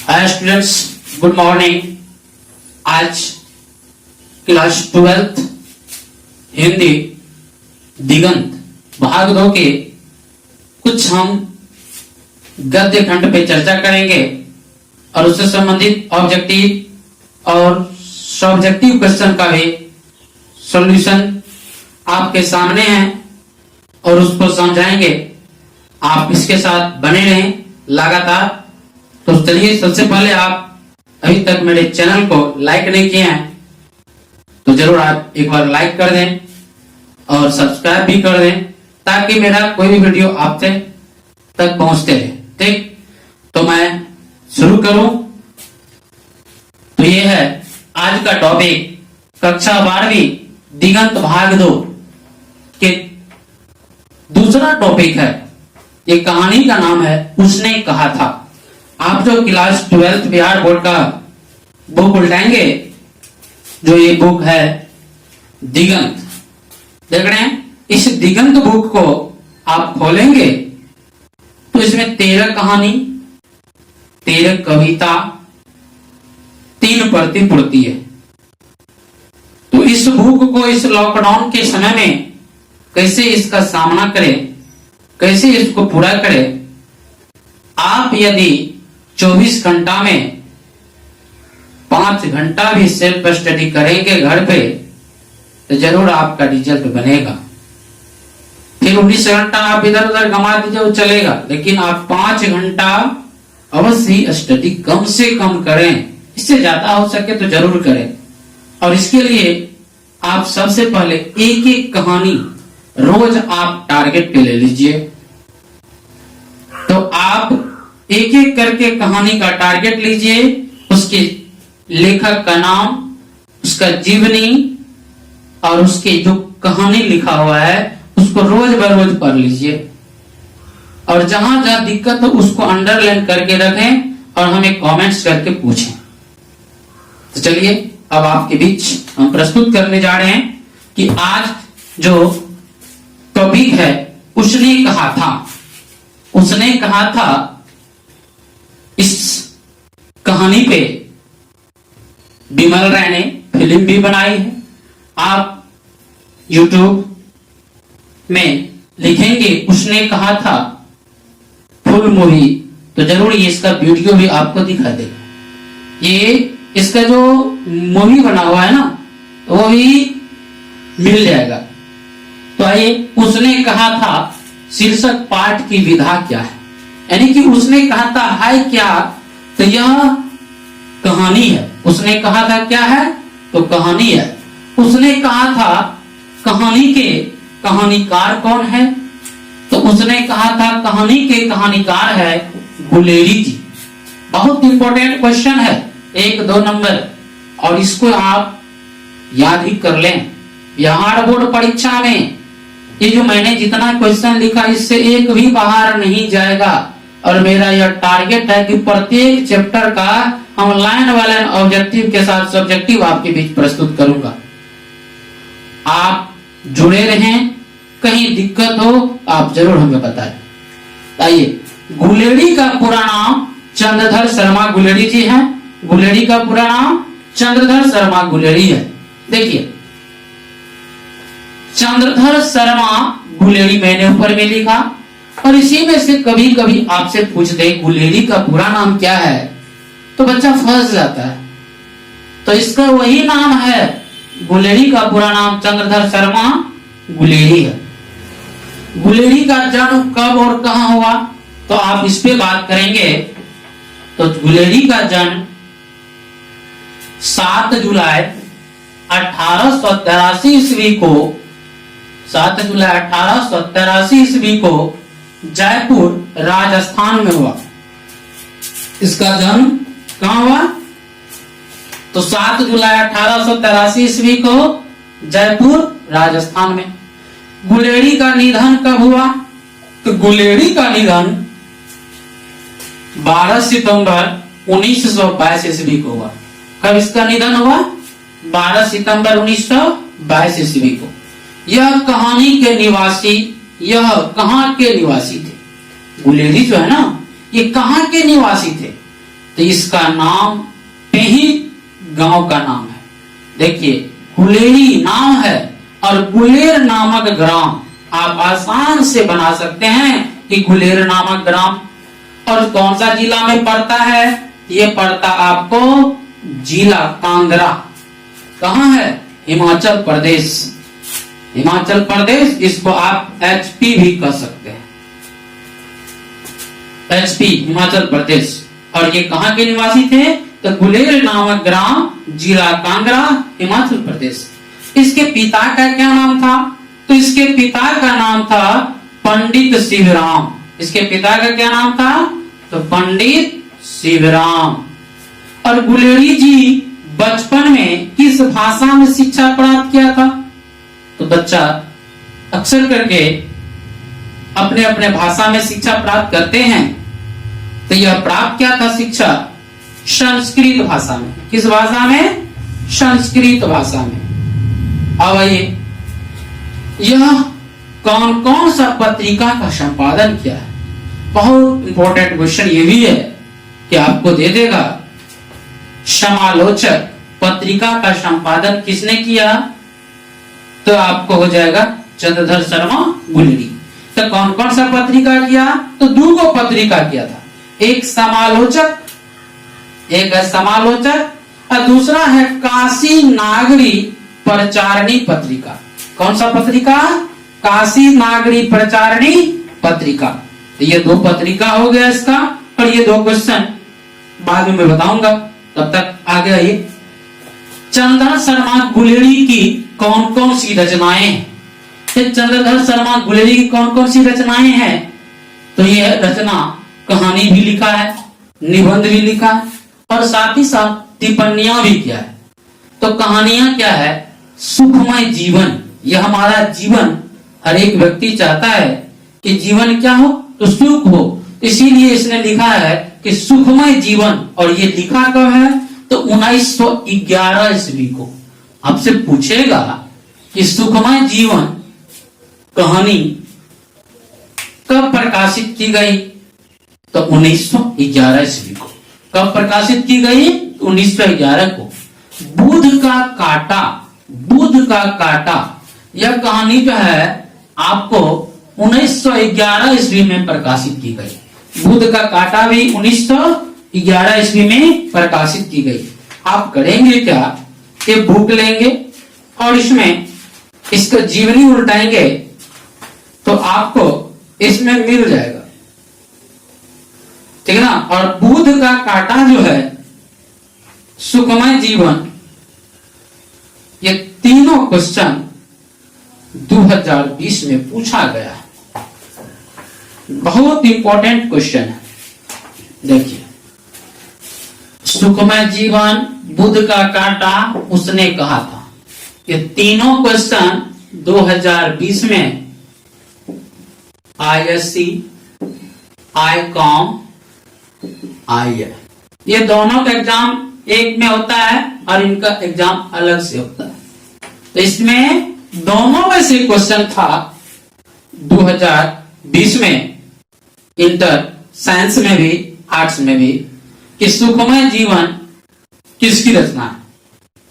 Hi students, good morning. आज class 12th Hindi दिगंत भाग 2 के कुछ हम गद्य खंड पे चर्चा करेंगे और उससे संबंधित ऑब्जेक्टिव और सब्जेक्टिव क्वेश्चन का भी सॉल्यूशन आपके सामने है और उसको समझाएंगे। आप इसके साथ बने रहें लगातार। तो चलिए, सबसे पहले आप अभी तक मेरे चैनल को लाइक नहीं किए हैं तो जरूर आप एक बार लाइक कर दें और सब्सक्राइब भी कर दें ताकि मेरा कोई भी वीडियो आप तक पहुंचते रहे। ठीक, तो मैं शुरू करूं। तो ये है आज का टॉपिक, कक्षा 12वीं दिगंत भाग 2 के दूसरा टॉपिक है। ये कहानी का नाम है उसने कहा था। आप जो क्लास 12th बिहार बोर्ड का बुक उल्टाएंगे, जो ये बुक है दिगंत, देख रहे हैं, इस दिगंत बुक को आप खोलेंगे तो इसमें 13 कहानी, 13 कविता, 3 प्रतिपूर्ति है। तो इस बुक को इस लॉकडाउन के समय में कैसे इसका सामना करें, कैसे इसको पूरा करें। आप यदि 24 घंटा में 5 घंटा भी सेल्फ स्टडी करेंगे घर पे तो जरूर आपका रिजल्ट बनेगा। फिर 19 घंटा आप इधर उधर गंवा दीजिए वो चलेगा, लेकिन आप 5 घंटा अवश्य स्टडी कम से कम करें। इससे ज्यादा हो सके तो जरूर करें। और इसके लिए आप सबसे पहले एक एक कहानी रोज आप टारगेट पे ले लीजिए। तो आप एक एक करके कहानी का टारगेट लीजिए, उसके लेखक का नाम, उसका जीवनी और उसके जो कहानी लिखा हुआ है उसको रोज बरोज पढ़ लीजिए और जहां जहां दिक्कत हो उसको अंडरलाइन करके रखें और हमें कमेंट्स करके पूछें। तो चलिए, अब आपके बीच हम प्रस्तुत करने जा रहे हैं कि आज जो टॉपिक है उसने कहा था। उसने कहा था, इस कहानी पे बिमल राय ने फिल्म भी बनाई है। आप YouTube में लिखेंगे उसने कहा था फुल मूवी तो जरूर ये इसका वीडियो भी आपको दिखा देगा। ये इसका जो मूवी बना हुआ है ना वो भी मिल जाएगा। तो आइए, उसने कहा था शीर्षक पाठ की विधा क्या है, यानी कि उसने कहा था है क्या, तो यह कहानी है। उसने कहा था क्या है, तो कहानी है। उसने कहा था कहानी के कहानीकार कौन है, तो उसने कहा था कहानी के कहानीकार है गुलेरी जी। बहुत इंपॉर्टेंट क्वेश्चन है, 1-2 नंबर, और इसको आप याद ही कर लें। बिहार बोर्ड परीक्षा में ये जो मैंने जितना क्वेश्चन लिखा इससे एक भी बाहर नहीं जाएगा। और मेरा यह टारगेट है कि प्रत्येक चैप्टर का हम लाइन वाले ऑब्जेक्टिव के साथ सब्जेक्टिव आपके बीच प्रस्तुत करूंगा। आप जुड़े रहें, कहीं दिक्कत हो आप जरूर हमें बताएं। आइए, गुलेरी का पूरा नाम चंद्रधर शर्मा गुलेरी जी है। गुलेरी का पूरा नाम चंद्रधर शर्मा गुलेरी है। देखिए, चंद्रधर शर्मा गुलेरी मैंने ऊपर में लिखा, और इसी में से कभी कभी आपसे पूछ दे गुलेरी का पूरा नाम क्या है तो बच्चा फंस जाता है। तो इसका वही नाम है, गुलेरी का पूरा नाम चंद्रधर शर्मा गुलेरी है। गुलेरी का जन्म कब और कहां हुआ तो आप इस पे बात करेंगे। तो गुलेरी का जन्म 7 जुलाई 1883 ईस्वी को 7 जुलाई 1883 ईस्वी को जयपुर राजस्थान में हुआ। इसका जन्म कहां हुआ, तो 7 जुलाई 1883 ईस्वी को जयपुर राजस्थान में। गुलेरी का निधन कब हुआ, तो गुलेरी का निधन 12 सितंबर 1922 ईस्वी को हुआ। कब इसका निधन हुआ, 12 सितंबर 1922 ईस्वी को। यह कहानी के निवासी, यह कहां के निवासी थे, गुलेरी जो है ना ये कहां के निवासी थे, तो इसका नाम पे ही गांव का नाम है। देखिए गुलेरी नाम है और गुलेर नामक ग्राम आप आसान से बना सकते हैं कि गुलेर नामक ग्राम। और कौन सा जिला में पड़ता है? ये पड़ता आपको जिला कांगड़ा। कहां है? हिमाचल प्रदेश। हिमाचल प्रदेश, इसको आप एचपी भी कह सकते हैं, एचपी हिमाचल प्रदेश। और ये कहां के निवासी थे? तो गुलेर नामक ग्राम, जिला कांगड़ा, हिमाचल प्रदेश। इसके पिता का क्या नाम था? तो इसके पिता का नाम था पंडित शिवराम। इसके पिता का क्या नाम था? तो पंडित शिवराम। और गुलेरी जी बचपन में किस भाषा में शिक्षा प्राप्त किया था? तो बच्चा अक्सर करके अपने अपने भाषा में शिक्षा प्राप्त करते हैं। तो यह प्राप्त क्या था शिक्षा? संस्कृत भाषा में। किस भाषा में? संस्कृत भाषा में। अब आइए, यह कौन कौन सा पत्रिका का संपादन किया है? बहुत इंपॉर्टेंट क्वेश्चन ये भी है कि आपको दे देगा। समालोचक पत्रिका का संपादन किसने किया? तो आपको हो जाएगा चंद्रधर शर्मा गुलेरी। तो कौन कौन सा पत्रिका किया? तो दो पत्रिका किया था। एक समालोचक, एक है समालोचक और दूसरा है काशी नागरी प्रचारणी पत्रिका। कौन सा पत्रिका? काशी नागरी प्रचारणी पत्रिका। तो ये दो पत्रिका हो गया इसका। और ये दो क्वेश्चन बाद में मैं बताऊंगा, तब तक आगे आइए। चंद्रधर शर्मा गुलेरी की कौन कौन सी रचनाएं हैं? चंद्रधर शर्मा गुलेरी की कौन कौन सी रचनाएं हैं? तो ये रचना कहानी भी लिखा है, निबंध भी लिखा है और साथ ही साथ टिप्पणियां भी किया है। तो कहानियां क्या है? सुखमय जीवन। यह हमारा जीवन, हर एक व्यक्ति चाहता है कि जीवन क्या हो? तो सुख हो। इसीलिए इसने लिखा है कि सुखमय जीवन। और ये लिखा कब है? तो 1911 ईस्वी को। आपसे पूछेगा कि सुखमय जीवन कहानी कब प्रकाशित की गई? तो 1911 ईस्वी को। कब प्रकाशित की गई? 1911 को। बुध का कांटा, बुध का कांटा, यह कहानी जो है आपको 1911 ईस्वी में प्रकाशित की गई। बुध का कांटा भी 1911 ईस्वी में प्रकाशित की गई। आप करेंगे क्या? ये बुक लेंगे और इसमें इसका जीवनी उल्टाएंगे तो आपको इसमें मिल जाएगा, ठीक है ना। और बुध का कांटा जो है, सुखमय जीवन, ये तीनों क्वेश्चन 2020 में पूछा गया है। बहुत इंपॉर्टेंट क्वेश्चन है। देखिए, सुखमय जीवन, बुध का कांटा, उसने कहा था। ये तीनों क्वेश्चन 2020 में ISC, ICOM, IIM, ये दोनों का एग्जाम एक में होता है और इनका एग्जाम अलग से होता है। तो इसमें दोनों में से क्वेश्चन था 2020 में, इंटर साइंस में भी आर्ट्स में भी, कि सुखमय जीवन किसकी रचना है?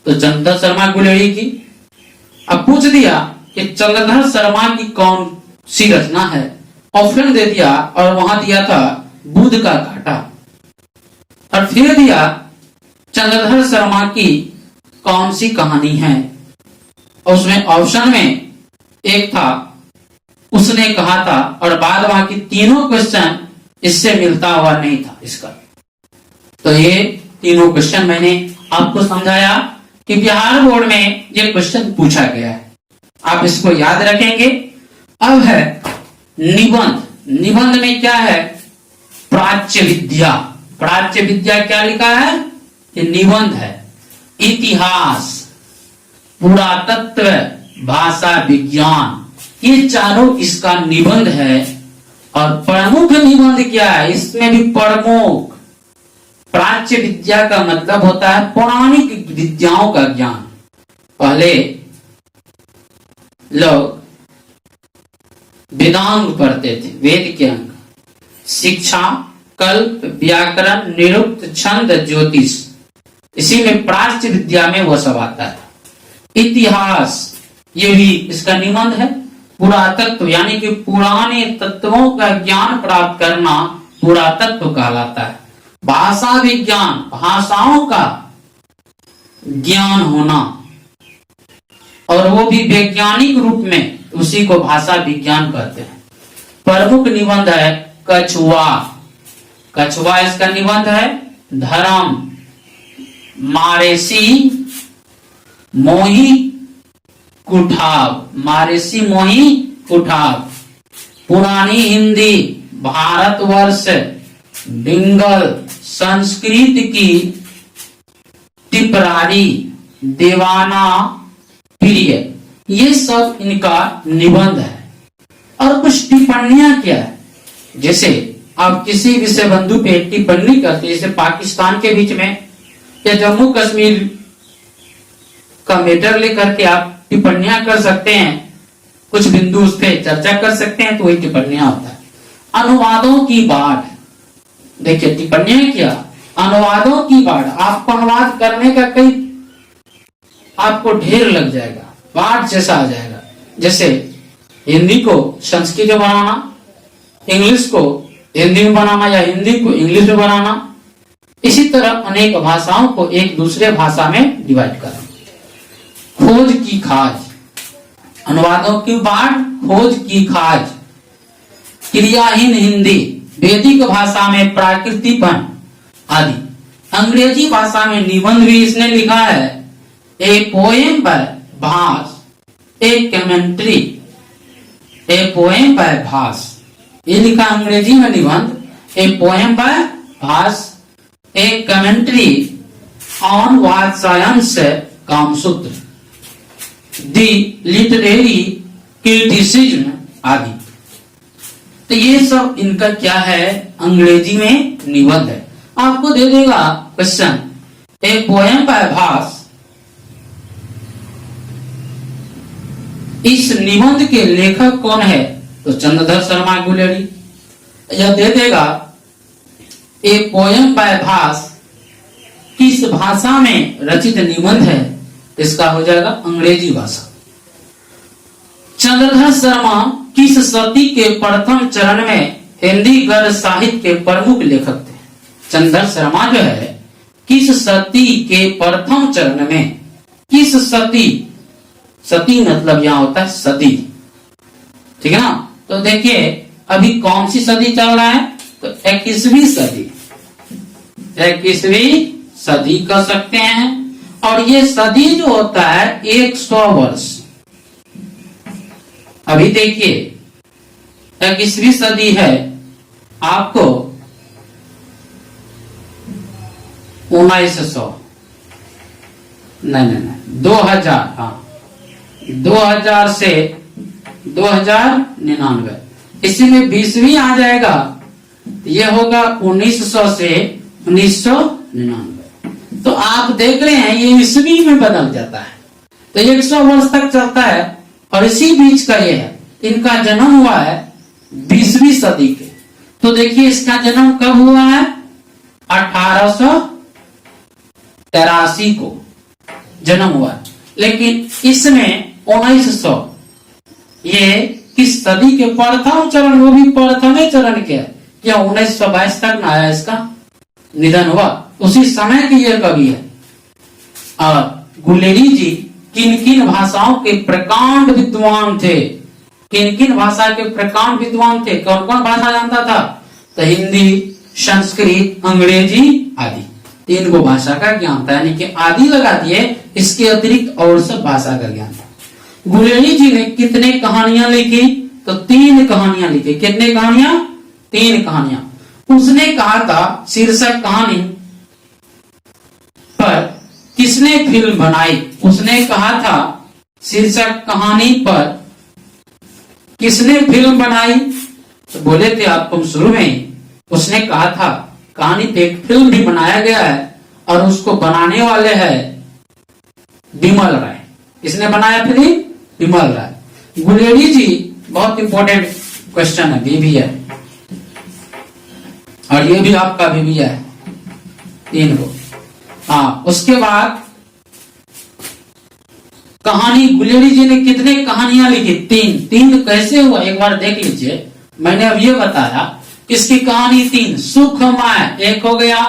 तो चंद्रधर शर्मा गुलेरी की। अब पूछ दिया कि चंद्रधर शर्मा की कौन सी रचना है, ऑप्शन दे दिया और वहां दिया था बुध का कांटा। और फिर दिया चंद्रधर शर्मा की कौन सी कहानी है, और उसमें ऑप्शन में एक था उसने कहा था, और बाद बाकी तीनों क्वेश्चन इससे मिलता हुआ नहीं था इसका। तो ये तीनों क्वेश्चन मैंने आपको समझाया कि बिहार बोर्ड में ये क्वेश्चन पूछा गया है, आप इसको याद रखेंगे। अब है निबंध। निबंध में क्या है? प्राच्य विद्या। प्राच्य विद्या क्या लिखा है? ये निबंध है। इतिहास, पुरातत्व, भाषा विज्ञान, ये चारों इसका निबंध है। और प्रमुख निबंध क्या है? इसमें भी प्रमुख। प्राच्य विद्या का मतलब होता है पौराणिक विद्याओं का ज्ञान। पहले लोग वेदांग पढ़ते थे, वेद के अंग, शिक्षा, कल्प, व्याकरण, निरुक्त, छंद, ज्योतिष। इसी में प्राच्य विद्या में वह सब आता है। इतिहास, ये भी इसका निबंध है। पुरातत्व यानी कि पुराने तत्वों का ज्ञान प्राप्त करना पुरातत्व कहलाता है। भाषा विज्ञान, भाषाओं का ज्ञान होना, और वो भी वैज्ञानिक रूप में, उसी को भाषा विज्ञान कहते हैं। प्रमुख निबंध है कछुआ। कछुआ इसका निबंध है। धर्म, मारेसी मोही कुठाव, मारेसी मोही कुठाव। पुरानी हिंदी, भारतवर्ष, डिंगल, संस्कृत की टिपरारी, देवाना प्रिय, ये सब इनका निबंध है। और कुछ टिप्पणियां क्या है, जैसे आप किसी विषय बंधु पे टिप्पणी करते, जैसे पाकिस्तान के बीच में या जम्मू कश्मीर का मैटर लेकर के आप टिप्पणियां कर सकते हैं, कुछ बिंदु उस पर चर्चा कर सकते हैं, तो वही टिप्पणियां होता है। अनुवादों की बाढ़, देखिए टिप्पणियां क्या, अनुवादों की बाढ़। आपको अनुवाद करने का कई आपको ढेर लग जाएगा, बाढ़ जैसा आ जाएगा। जैसे हिंदी को संस्कृत में बनाना, इंग्लिश को हिंदी में बनाना, या हिंदी को इंग्लिश में बनाना, इसी तरह अनेक भाषाओं को एक दूसरे भाषा में डिवाइड करना। खोज की खाज, अनुवादों की बाढ़, खोज की खाज। क्रियाहीन हिंदी, वैदिक भाषा में प्राकृतिकपन आदि। अंग्रेजी भाषा में निबंध भी इसने लिखा है। A poem by Bhasa, a commentary, a poem by Bhasa, ये लिखा अंग्रेजी में निबंध। A poem by Bhasa, a commentary on Vatsyayana Kamasutra, the literary criticism आदि। तो ये सब इनका क्या है, अंग्रेजी में निबंध है। आपको दे देगा क्वेश्चन, ए पोएम बाय भास, इस निबंध के लेखक कौन है, तो चंद्रधर शर्मा गुलेरी। यह दे देगा ए पोएम बाय भास किस भाषा में रचित निबंध है, इसका हो जाएगा अंग्रेजी भाषा। चंद्रधर शर्मा किस सदी के प्रथम चरण में हिंदी गद्य साहित्य के प्रमुख लेखक थे। चंद्रधर शर्मा जो है किस सदी के प्रथम चरण में, किस सदी, सती मतलब यहां होता है सदी, ठीक है ना। तो देखिए अभी कौन सी सदी चल रहा है, तो 21वीं सदी, 21वीं सदी कह सकते हैं। और ये सदी जो होता है 100 वर्ष। अभी देखिए 21वीं सदी है, आपको 1900 नहीं 2000, हाँ 2000 से 2099, इसी में 20वीं आ जाएगा, ये होगा 1900 से 1999। तो आप देख रहे हैं ये ईस्वी में बदल जाता है, तो 100 वर्ष तक चलता है। और इसी बीच का ये है, इनका जन्म हुआ है 20वीं सदी के। तो देखिए इसका जन्म कब हुआ है, 1883 को जन्म हुआ है। लेकिन इसमें 1900, ये किस सदी के प्रथम चरण, वो भी प्रथम चरण के, क्या 1922 तक ना आया इसका निधन हुआ, उसी समय की यह कवि है। और गुलेरी जी किन किन भाषाओं के प्रकांड विद्वान थे, किन किन भाषा के प्रकांड विद्वान थे, कौन कौन भाषा जानता था, तो हिंदी, संस्कृत, अंग्रेजी आदि, तीन को भाषा का ज्ञान था, यानी कि आदि लगा दिए, इसके अतिरिक्त और सब भाषा का ज्ञान था। गुलेरी जी ने कितने कहानियां लिखी, तो 3 कहानियां लिखी। कितने कहानियां, 3 कहानियां। उसने कहा था शीर्षक कहानी पर किसने फिल्म बनाई, उसने कहा था शीर्षक कहानी पर किसने फिल्म बनाई, तो बोले थे आपको शुरू में ही, उसने कहा था कहानी पे एक फिल्म भी बनाया गया है और उसको बनाने वाले हैं विमल राय। किसने बनाया फिल्म, विमल राय। गुलेरी जी, बहुत इंपॉर्टेंट क्वेश्चन है, ये भी है। और ये भी आपका बीबिया है, 3 हो। हाँ, उसके बाद कहानी, गुलेरी जी ने कितने कहानियां लिखी? 3। 3 कैसे हुआ एक बार देख लीजिए। मैंने अब ये बताया इसकी कहानी 3। सुखमय 1 हो गया,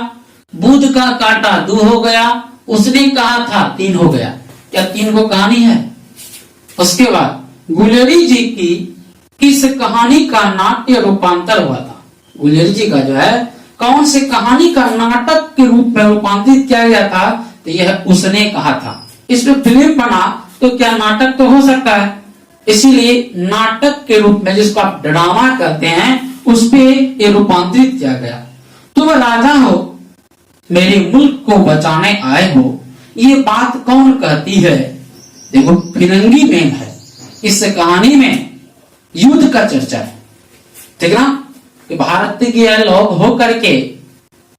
बुध का काटा 2 हो गया, उसने कहा था 3 हो गया। क्या 3 को कहानी है? उसके बाद गुलेरी जी की किस कहानी का नाट्य रूपांतर हुआ था? गुलेरी जी का जो है कौन से कहानी का नाटक के रूप में रूपांतरित किया गया था? तो यह उसने कहा था। इसमें फिल्म बना तो क्या नाटक तो हो सकता है, इसीलिए नाटक के रूप में, जिसको आप ड्रामा कहते हैं, उस पे ये रूपांतरित किया गया। तुम राजा हो, मेरे मुल्क को बचाने आए हो, ये बात कौन कहती है? देखो, फिरंगी मेम है। इस कहानी में युद्ध का चर्चा है, ठीक ना, कि भारतीय लोग होकर के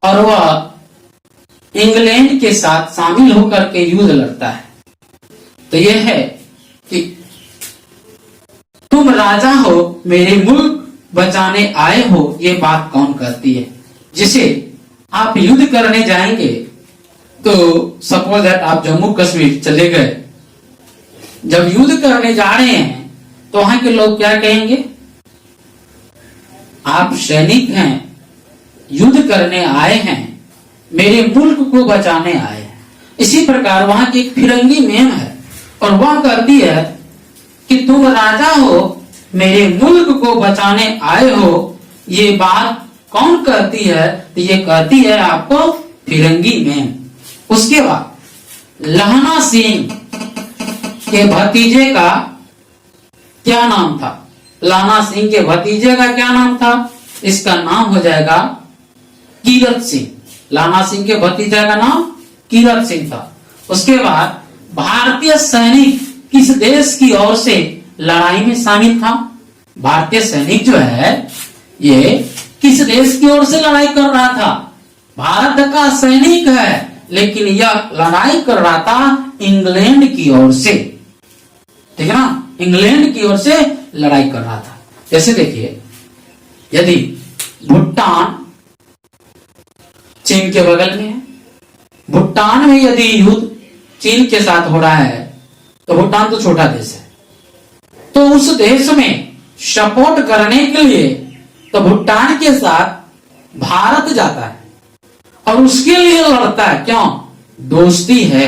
और वह इंग्लैंड के साथ शामिल होकर के युद्ध लड़ता है। तो यह है कि तुम राजा हो, मेरे मुल्क बचाने आए हो, ये बात कौन कहती है? जिसे आप युद्ध करने जाएंगे तो सपोज दैट आप जम्मू कश्मीर चले गए, जब युद्ध करने जा रहे हैं तो वहां के लोग क्या कहेंगे? आप सैनिक हैं, युद्ध करने आए हैं, मेरे मुल्क को बचाने आए हैं। इसी प्रकार वहां की एक फिरंगी मेम है और वह कहती है कि तुम राजा हो, मेरे मुल्क को बचाने आए हो, ये बात कौन कहती है? तो ये कहती है आपको फिरंगी मेम। उसके बाद लहना सिंह के भतीजे का क्या नाम था? लाना सिंह के भतीजे का क्या नाम था? इसका नाम हो जाएगा कीरत सिंह। लाना सिंह के भतीजे का नाम कीरत सिंह था। उसके बाद भारतीय सैनिक किस देश की ओर से लड़ाई में शामिल था? भारतीय सैनिक जो है ये किस देश की ओर से लड़ाई कर रहा था? भारत का सैनिक है, लेकिन यह लड़ाई कर रहा था इंग्लैंड की ओर से, ठीक है ना, इंग्लैंड की ओर से लड़ाई कर रहा था। जैसे देखिए, यदि भूटान चीन के बगल में है, भूटान में यदि युद्ध चीन के साथ हो रहा है तो भूटान तो छोटा देश है, तो उस देश में सपोर्ट करने के लिए तो भूटान के साथ भारत जाता है और उसके लिए लड़ता है। क्यों? दोस्ती है।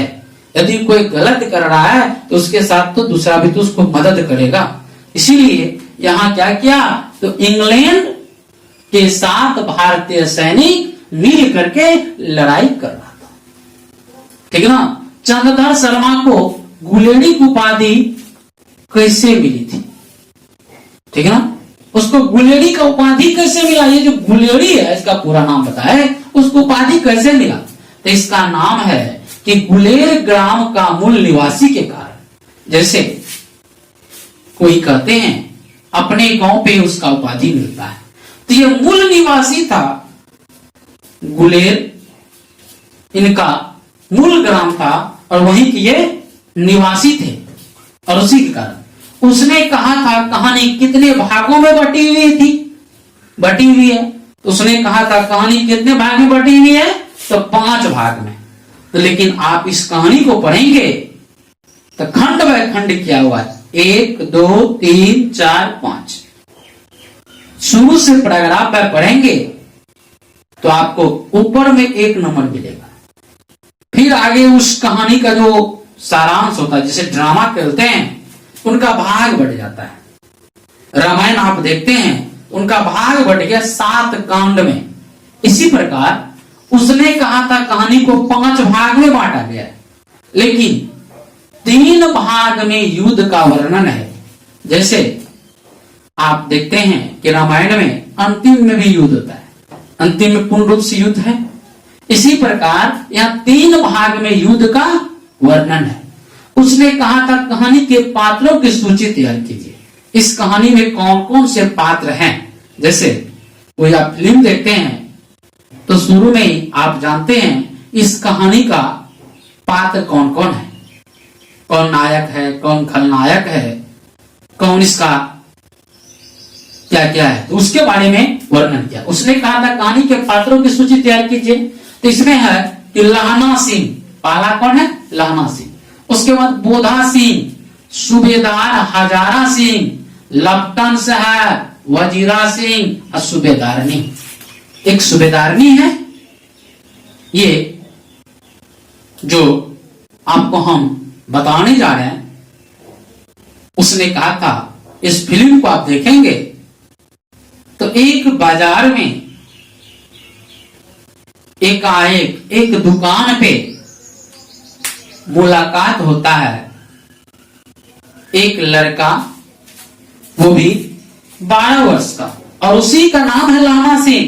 यदि कोई गलत कर रहा है तो उसके साथ तो दूसरा भी तो उसको मदद करेगा। इसीलिए यहां क्या किया? तो इंग्लैंड के साथ भारतीय सैनिक मिल करके लड़ाई कर रहा था, ठीक है ना। चंद्रधर शर्मा को गुलेरी की उपाधि कैसे मिली थी? ठीक है ना, उसको गुलेरी का उपाधि कैसे मिला? ये जो गुलेरी है, इसका पूरा नाम बताए, उसको उपाधि कैसे मिला? तो इसका नाम है कि गुलेर ग्राम का मूल निवासी के कारण। जैसे कोई कहते हैं अपने गांव पे उसका उपाधि मिलता है, तो ये मूल निवासी था गुलेर, इनका मूल ग्राम था और वहीं के ये निवासी थे। और उसी के कारण उसने कहा था, कहानी कितने भागों में बटी हुई थी? बटी हुई है। तो उसने कहा था कहानी कितने भाग में बटी हुई है? तो 5 भाग में। तो लेकिन आप इस कहानी को पढ़ेंगे तो खंड बाय खंड किया हुआ है, 1 2 3 4 5। शुरू से पैराग्राफ में पढ़ेंगे तो आपको ऊपर में 1 नंबर मिलेगा। फिर आगे उस कहानी का जो सारांश होता है, जिसे ड्रामा कहते हैं, उनका भाग बढ़ जाता है। रामायण आप देखते हैं, उनका भाग बढ़ गया 7 कांड में। इसी प्रकार उसने कहा था कहानी को 5 भाग में बांटा गया है, लेकिन 3 भाग में युद्ध का वर्णन है। जैसे आप देखते हैं कि रामायण में अंतिम में भी युद्ध होता है, अंतिम में पूर्ण रूप से युद्ध है। इसी प्रकार यहां 3 भाग में युद्ध का वर्णन है। उसने कहा था कहानी के पात्रों की सूची तैयार कीजिए। इस कहानी में कौन कौन से पात्र हैं? जैसे कोई आप फिल्म देखते हैं तो शुरू में ही आप जानते हैं इस कहानी का पात्र कौन कौन है, कौन नायक है, कौन खलनायक है, कौन इसका क्या क्या है, तो उसके बारे में वर्णन किया। उसने कहा था कहानी के पात्रों की सूची तैयार कीजिए। तो इसमें है कि लहना सिंह, पहला कौन है? लहना सिंह। उसके बाद बोधा सिंह, सूबेदार हजारा सिंह, लपटन साहब, वजीरा सिंह और सूबेदारनी। एक सूबेदारनी है, ये जो आपको हम बताने जा रहे हैं। उसने कहा था इस फिल्म को आप देखेंगे तो एक बाजार में एकाएक एक दुकान पे मुलाकात होता है। एक लड़का, वो भी 12 वर्ष का, और उसी का नाम है लहना सिंह,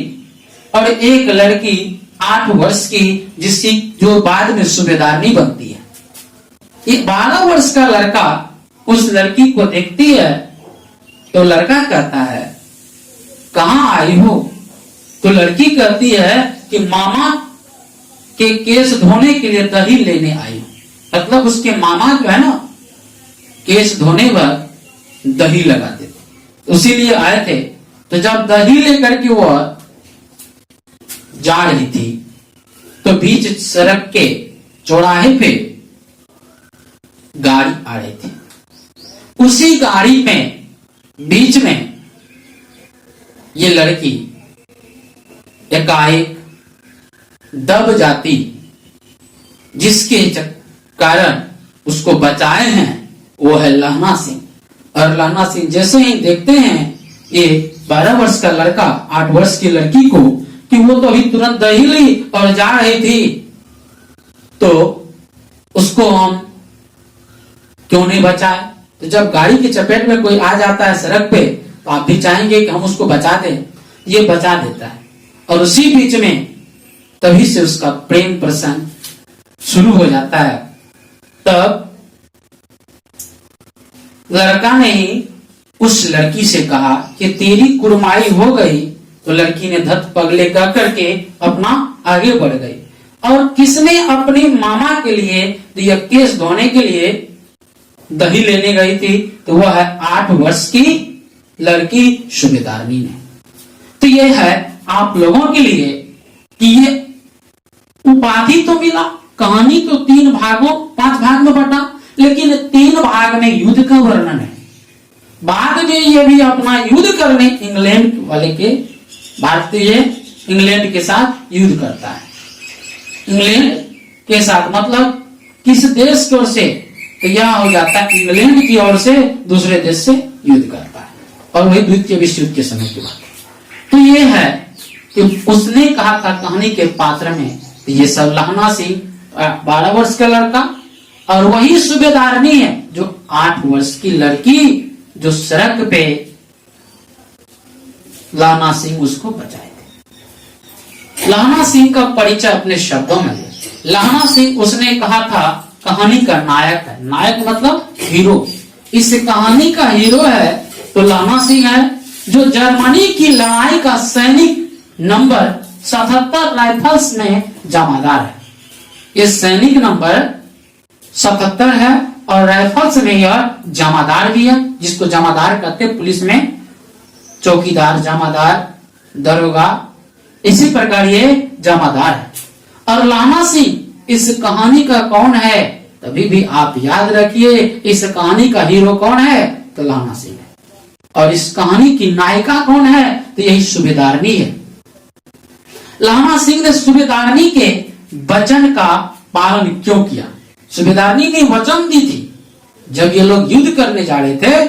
और एक लड़की 8 वर्ष की, जिसकी जो बाद में सूबेदारनी बनती है। ये 12 वर्ष का लड़का उस लड़की को देखती है तो लड़का कहता है कहां आई हो? तो लड़की कहती है कि मामा के केस धोने के लिए दही लेने आई हूं। मतलब उसके मामा जो है ना, केस धोने पर दही लगाते थे, उसीलिए आए थे। तो जब दही लेकर के वो जा रही थी तो बीच सड़क के चौराहे पे गाड़ी आ रही थी। उसी गाड़ी में बीच में ये लड़की एकाएक दब जाती, जिसके कारण उसको बचाए हैं वो है लहना सिंह। और लहना सिंह जैसे ही देखते हैं ये 12 वर्ष का लड़का 8 वर्ष की लड़की को कि वो तो अभी तुरंत दही ली और जा रही थी, तो उसको हम क्यों नहीं बचाए? तो जब गाड़ी की चपेट में कोई आ जाता है सड़क पे तो आप भी चाहेंगे कि हम उसको बचा दें। ये बचा देता है, और उसी बीच में तभी से उसका प्रेम प्रसंग शुरू हो जाता है। तब लड़का ने ही उस लड़की से कहा कि तेरी कुड़माई हो गई। तो लड़की ने धत पगले कह करके अपना आगे बढ़ गई। और किसने अपने मामा के लिए यह केस धोने के लिए दही लेने गई थी? तो वह है 8 वर्ष की लड़की सूबेदारनी ने। तो यह है आप लोगों के लिए कि ये उपाधि तो मिला, कहानी तो 5 भाग में बटा, लेकिन 3 भाग में युद्ध का वर्णन है। बाद में ये भी अपना युद्ध करने इंग्लैंड वाले के, भारतीय इंग्लैंड के साथ युद्ध करता है। इंग्लैंड के साथ मतलब किस देश की ओर से? तो यह हो जाता है इंग्लैंड की ओर से दूसरे देश से युद्ध करता है, और वही द्वितीय विश्व युद्ध के समय की बात। तो ये है कि उसने कहा था कहानी के पात्र में, तो ये सब लहना सिंह 12 वर्ष का लड़का, और वही सूबेदारनी है जो 8 वर्ष की लड़की, जो सड़क पे लहना सिंह उसको बचाए थे। लहना सिंह का परिचय अपने शब्दों में दे। लहना सिंह उसने कहा था कहानी का नायक है। नायक मतलब हीरो। इस कहानी का हीरो है तो लहना सिंह है, जो जर्मनी की लड़ाई का सैनिक नंबर 77 राइफल्स में जमादार है। ये सैनिक नंबर 77 है और राइफल्स में यह जमादार भी है, जिसको जमादार कहते हैं पुलिस में, चौकीदार, जमादार, दरोगा, इसी प्रकार ये जमादार है। और लहना सिंह इस कहानी का कौन है? तभी भी आप याद रखिए, इस कहानी का हीरो कौन है? तो लहना सिंह है। और इस कहानी की नायिका कौन है? तो यही सूबेदारनी है। लहना सिंह ने सूबेदारनी के वचन का पालन क्यों किया? सूबेदारनी ने वचन दी थी, जब ये लोग युद्ध करने जा रहे थे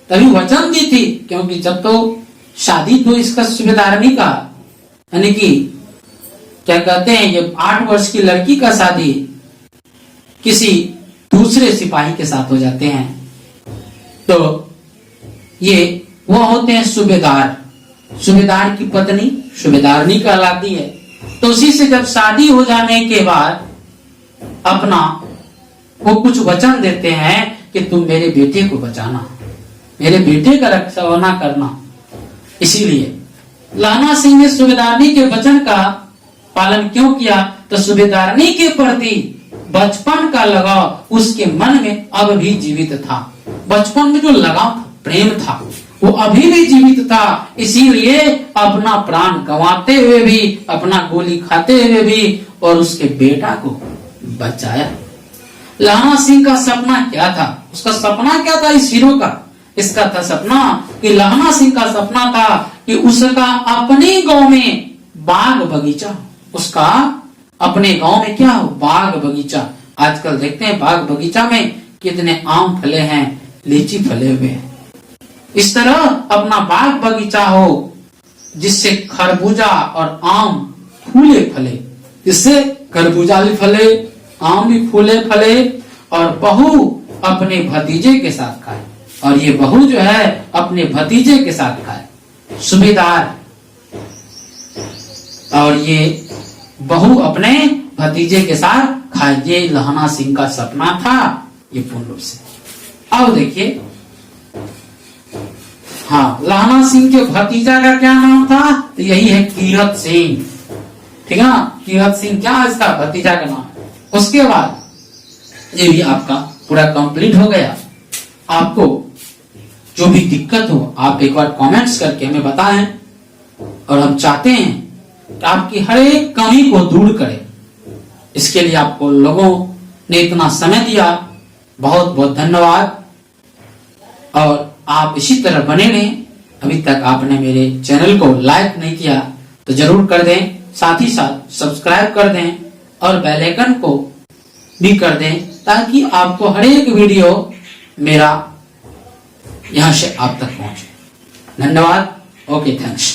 तभी वचन दी थी, क्योंकि जब तो शादी तो इसका सूबेदारनी का, यानी कि क्या कहते हैं, ये 8 वर्ष की लड़की का शादी किसी दूसरे सिपाही के साथ हो जाते हैं, तो ये वो होते हैं सूबेदार। सूबेदार की पत्नी सूबेदारनी कहलाती है। तो उसी से जब शादी हो जाने के बाद अपना वो कुछ वचन देते हैं कि तुम मेरे बेटे को बचाना, मेरे बेटे का रक्षावना करना। इसीलिए लहना सिंह ने सूबेदारनी के वचन का पालन क्यों किया? तो सूबेदारनी के प्रति बचपन का लगाव उसके मन में अब भी जीवित था। बचपन में जो लगाव प्रेम था वो अभी भी जीवित था, इसीलिए अपना प्राण गंवाते हुए भी, अपना गोली खाते हुए भी और उसके बेटा को बचाया। लहाना सिंह का सपना क्या था? उसका सपना क्या था इस हीरो का? इसका था सपना कि लहाना सिंह का सपना था कि उसका अपने गांव में बाग बगीचा, उसका अपने गांव में क्या हो, बाग बगीचा। आजकल देखते हैं बाग बगीचा में कितने आम फले हैं, लीची फले हुए हैं। इस तरह अपना बाग बगीचा हो जिससे खरबूजा और आम फूले फले, जिससे खरबूजा भी फले, आम भी फूले फले और बहू अपने भतीजे के साथ खाए। और ये बहू जो है अपने भतीजे के साथ खाए, सूबेदार। और ये बहू अपने भतीजे के साथ खाए। ये लहाना सिंह का सपना था, ये पूर्ण रूप से। अब देखिए, हाँ, लहाना सिंह के भतीजा का क्या नाम था? तो यही है कीरत सिंह। ठीक है ना, कीरत सिंह क्या है इसका भतीजा का नाम। उसके बाद ये भी आपका पूरा कंप्लीट हो गया। आपको जो भी दिक्कत हो आप एक बार कमेंट्स करके हमें बताएं, और हम चाहते हैं कि आपकी हर एक कमी को दूर करें। इसके लिए आपको लोगों ने इतना समय दिया, बहुत बहुत धन्यवाद। और आप इसी तरह बने रहें। अभी तक आपने मेरे चैनल को लाइक नहीं किया तो जरूर कर दें, साथ ही साथ सब्सक्राइब कर दें और बेल आइकन को भी कर दें, ताकि आपको हर एक वीडियो मेरा यहां से आप तक पहुंचे। धन्यवाद। Okay, thanks.